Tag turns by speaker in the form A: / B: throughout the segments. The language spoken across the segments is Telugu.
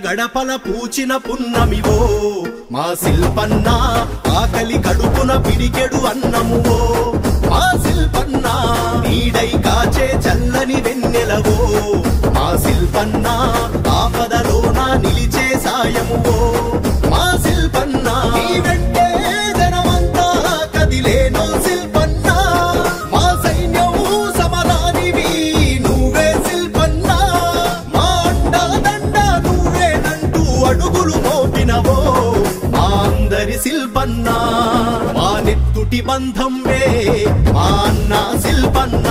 A: గడపల పూచిన పున్నమివో మా శిల్పన్న ఆకలి కడుపున పిడికెడు అన్నమువో మా శిల్పన్న నీడై కాచే చల్లని వెన్నెలవో మా శిల్పన్న ఆపదలోన నిలిచే సాయమువో మా శిల్పన్న నీ వెంటే జనమంతా కదిలేనో శిల్పన్న మా సైన్యం సమరానివి నువ్వే శిల్పన్న మా అండా దండ నువ్వేనంటూ అడుగులు మోపినవో మా అందరి శిల్పన్న మా నెత్తుటి బంధంవే మా అన్న శిల్పన్న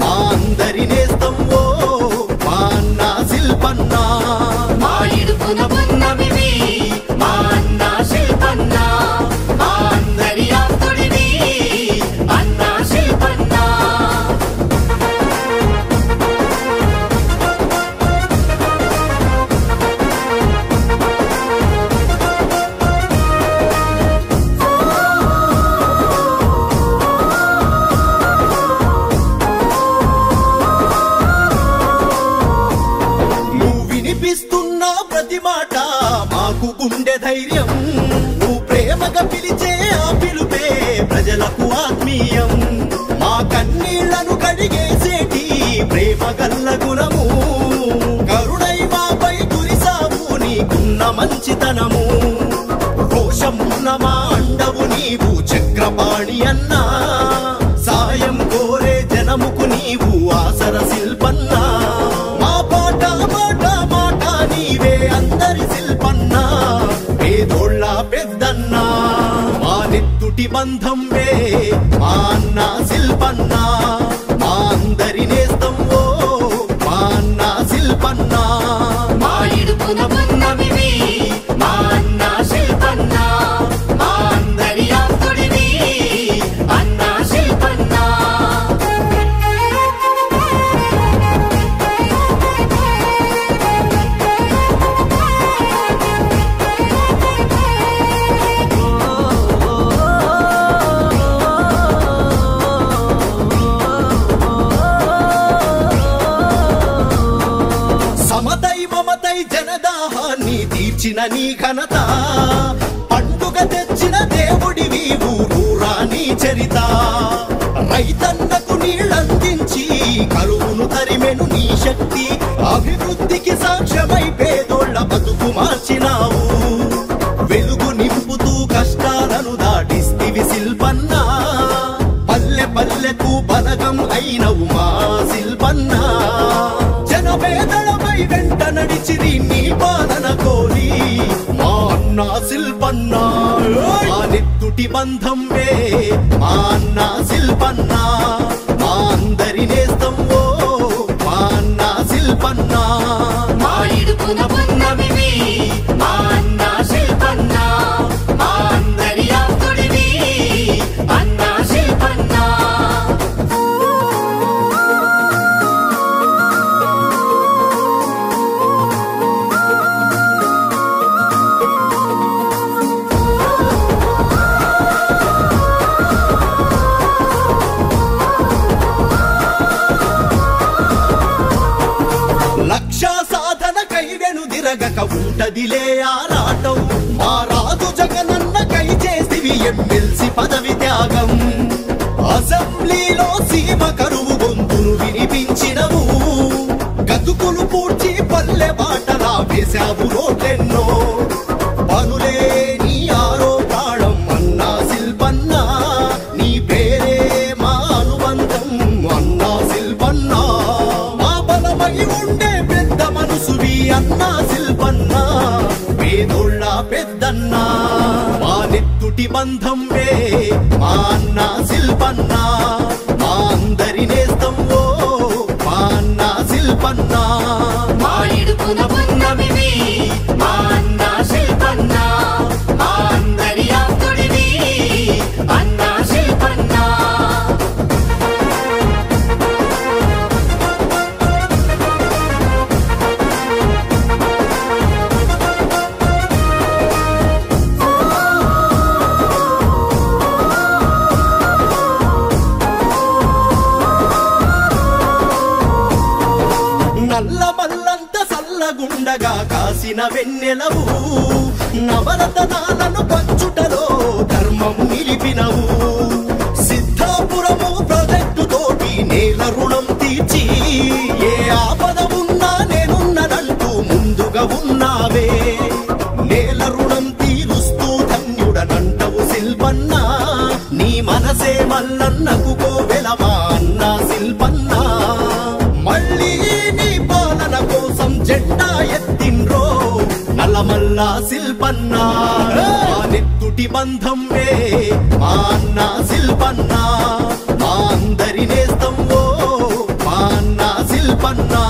A: మా అందరి నేస్తంవో మా అన్న శిల్పన్న
B: మా ఇడుపున పున్నమివి మా అన్న శిల్పన్న మా అందరి ఆప్తుడివి అన్న శిల్పన్న
A: వినిపిస్తున్న ప్రతి మాట మాకు గుండె ధైర్యం నువ్వు ప్రేమగా పిలిచే ఆ పిలుపే ప్రజలకు ఆత్మీయం మా కన్నీళ్లను కడిగేసేటి ప్రేమ గల్ల గుణము కరుణై మాపై కురిసావు నీకున్న మంచితనము రోషమున్న మా అండవు నీవు చక్రపాణి అన్నా సాయం కోరే జనముకు నీవు ఆసర శిల్పన్నా నీవే అందరి శిల్పన్న పేదోళ్ళ పెద్దన్న మా నెత్తుటి బంధంవే మా అన్న శిల్పన్న మా అందరి నేస్తంవో మా అన్న శిల్పన్న
B: మా ఇడుపున పున్నమివి మా అన్న శిల్పన్న మా అందరి ఆప్తుడివి అన్న శిల్పన్న
A: సమతై మమతై జనదాహాన్ని తీర్చిన నీ ఘనత పండుగ తెచ్చిన దేవుడివి ఊరూరాని చరిత రైతన్నకు నీళ్ళందించి కరువును తరిమెను నీ శక్తి అభివృద్ధికి సాక్ష్యమై పేదోళ్ళ బతుకు మార్చినావు వెలుగు నింపుతూ కష్టాలను దాటిస్తివి శిల్పన్న పల్లె పల్లెకు బలగం అయినవు మా శిల్పన్న జనపేదలపై వెంట నడిచిరి నీ పాలన కోరి మా అన్న శిల్పన్న మా నెత్తుటి బంధంవే మా అన్న శిల్పన్న మా అందరి నేస్తంవో మా అన్న శిల్పన్న
B: మా ఇడుపున పున్నమివి మా అన్న శిల్పన్న మా అందరి ఆప్తుడివి అన్న శిల్పన్న
A: లక్ష్య సాధన కైవెను దిరగక ఉంటదిలే ఆరాటం మా రాజు జగనన్న కై చేసివి ఎమ్మెల్సీ పదవి త్యాగం అసెంబ్లీలో సీమ కరువు గొంతును వినిపించినవు గతుకులు పూడ్చి పల్లె బాటలా వేశావు రోడ్లెన్నో పనులే నీ ఆరో ప్రాణం అన్నా శిల్పన్న నీ పేరే మా అనుబంధం అన్నా శిల్పన్న మా బలమై ఉండే పెద్ద మనసువి అన్నా శిల్పన్న పేదోళ్ళ పెద్దన్న మా నెత్తుటి బంధంవే మా అన్న శిల్పన్న మా అందరి నేస్తంవో మా అన్న శిల్పన్న
B: మా ఇడుపున పున్నమివి మా అన్న శిల్పన్న మా అందరి ఆప్తుడివి అన్న శిల్పన్న
A: చల్లగా కాసిన వెన్నెలవు నవరతనాలను పంచుటలో ధర్మము నిలిపినవు సిద్ధాపురము ప్రాజెక్టు తోటి నేల రుణం తీర్చి ఏ ఆపద ఉన్నా నేనున్ననంటూ ముందుగా ఉన్నావే నేల రుణం తీరుస్తూ ధన్యుడనంటవు శిల్పన్నా నీ మనసే మల్లన్నకు కోవెలమా అన్నా శిల్పన్నా మళ్ళీ నీ పాలన కోసం జెండా ఎత్తిండ్రో నల్లమల్లా శిల్పన్నా నెత్తుటి బంధం వే మా అన్నా శిల్పన్నా మా అందరి నేస్తం ఓ మా అన్నా శిల్పన్నా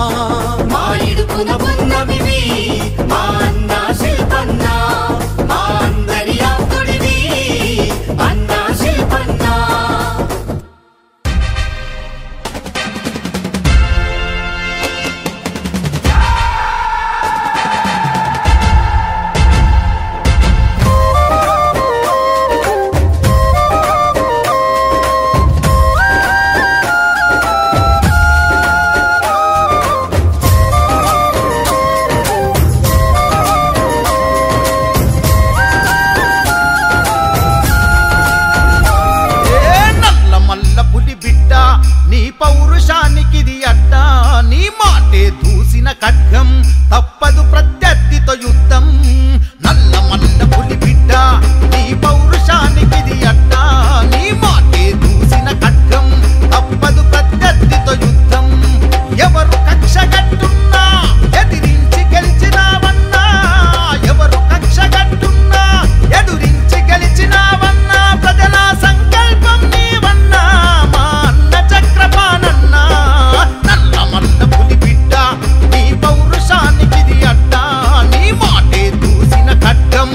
B: మా ఇడుపున పున్నమివి మా అన్నా శిల్పన్నా మా అందరి ఆప్తుడివి అన్నా శిల్పన్నా
C: నీ పౌరుషానికిది అడ్డా నీ మాటే దూసిన ఖడ్గం తప్పదు ప్రత్యర్థితో యుద్ధం నల్లమల్ల పులి బిడ్డ నీ పౌరుషానికిది అడ్డా నీ మాటే దూసిన ఖడ్గం తప్పదు ప్రత్యర్థితో యుద్ధం ఎవరు కక్షగట్టున్నా ఎదిరించి గెలిచినావన్నా ఎవరు కక్షగట్టున్నా ఎదురించి గెలిచినావన్నా ప్రజల సంకల్పం నీవన్నా మా అన్న చక్రపాణన్నా నల్లమల్ల పులి బిడ్డ నీ పౌరుషానికిది అడ్డా నీ మాటే దూసిన ఖడ్గం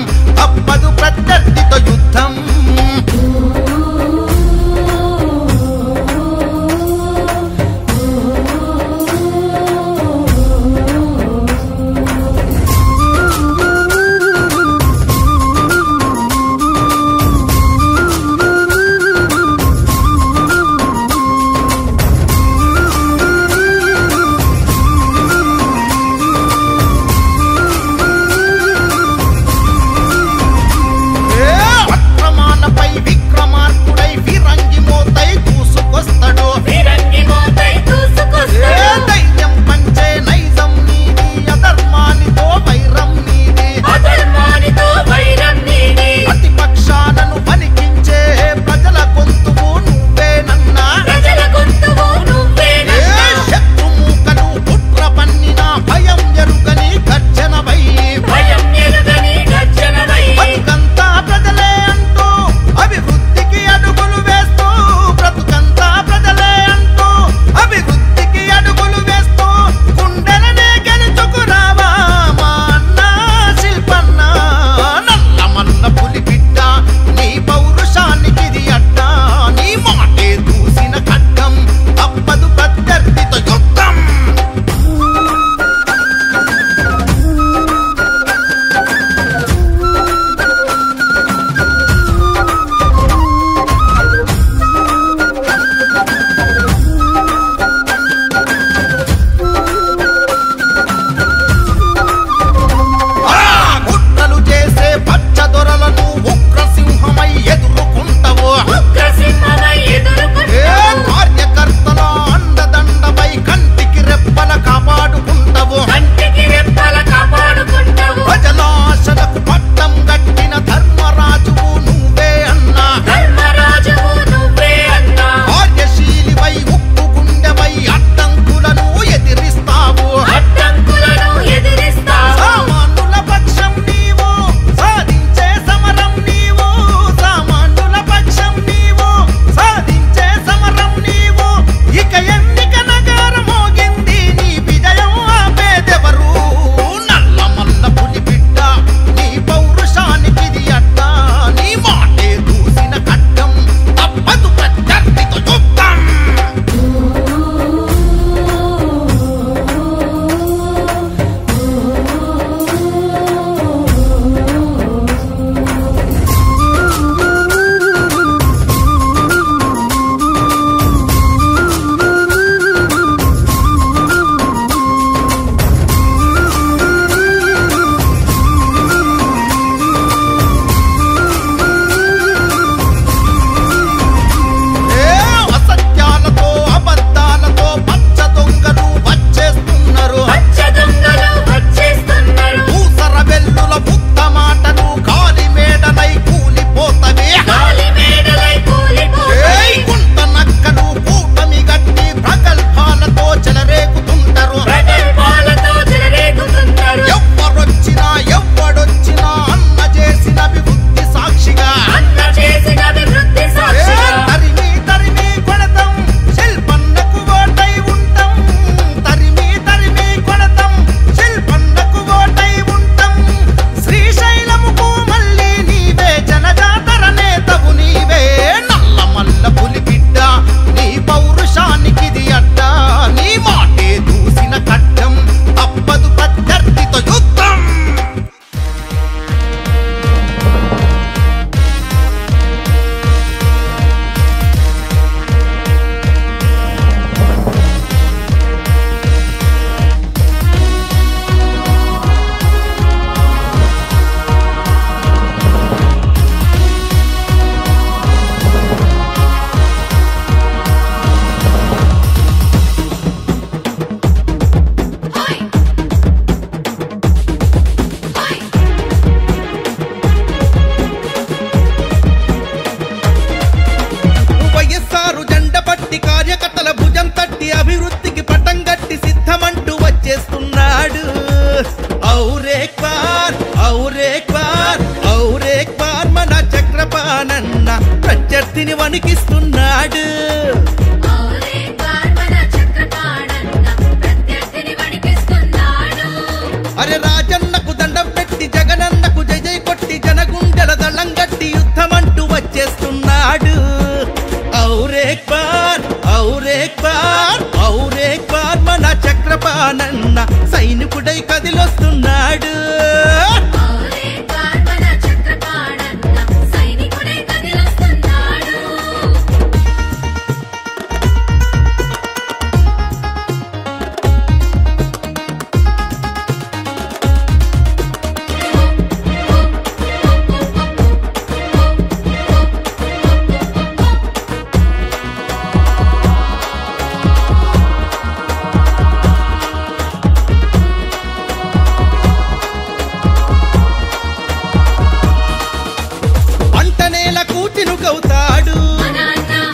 C: और एक बार మన చక్రపాణన్న ప్రత్యర్థిని వణికిస్తున్నాడు అరే రాజన్నకు దండం పెట్టి జగనన్నకు జై జై కొట్టి జనగుండెల దళం గట్టి యుద్ధమంటూ వచ్చేస్తున్నాడు और एक बार మన చక్రపాణన్న సైనికుడై కదిలొస్తున్నాడు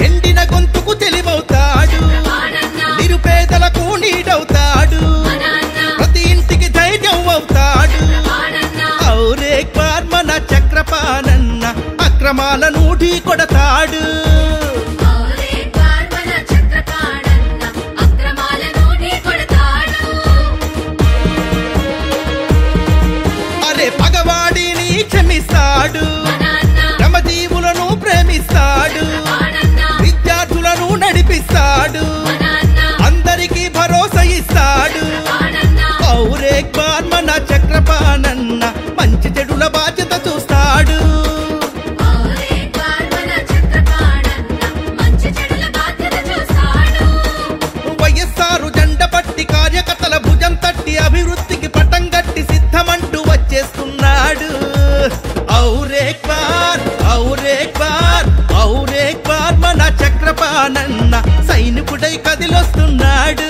C: ఎండిన గొంతుకు తెలివవుతాడు నిరుపేదలకు నీడవుతాడు ప్రతి ఇంటికి ధైర్యం అవుతాడు और एक बार మన చక్రపాణన్న అక్రమాలను ఢీ కొడతాడు అరే పగవాడిని క్షమిస్తాడు శ్రమజీవులను ప్రేమిస్తాడు విద్యార్థులను నడిపిస్తాడు అందరికీ భరోసా ఇస్తాడు और एक बार మన చక్రపాణన్న మంచి చెడుల బాధ్యత చూస్తాడు వైఎస్ఆర్ జెండ పట్టి కార్యకర్తల భుజం తట్టి అభివృద్ధికి పట్టం గట్టి సిద్ధమంటూ వచ్చేస్తున్నాడు और एक బార్ మన చక్రపాణన్న సైనికుడై కదిలొస్తున్నాడు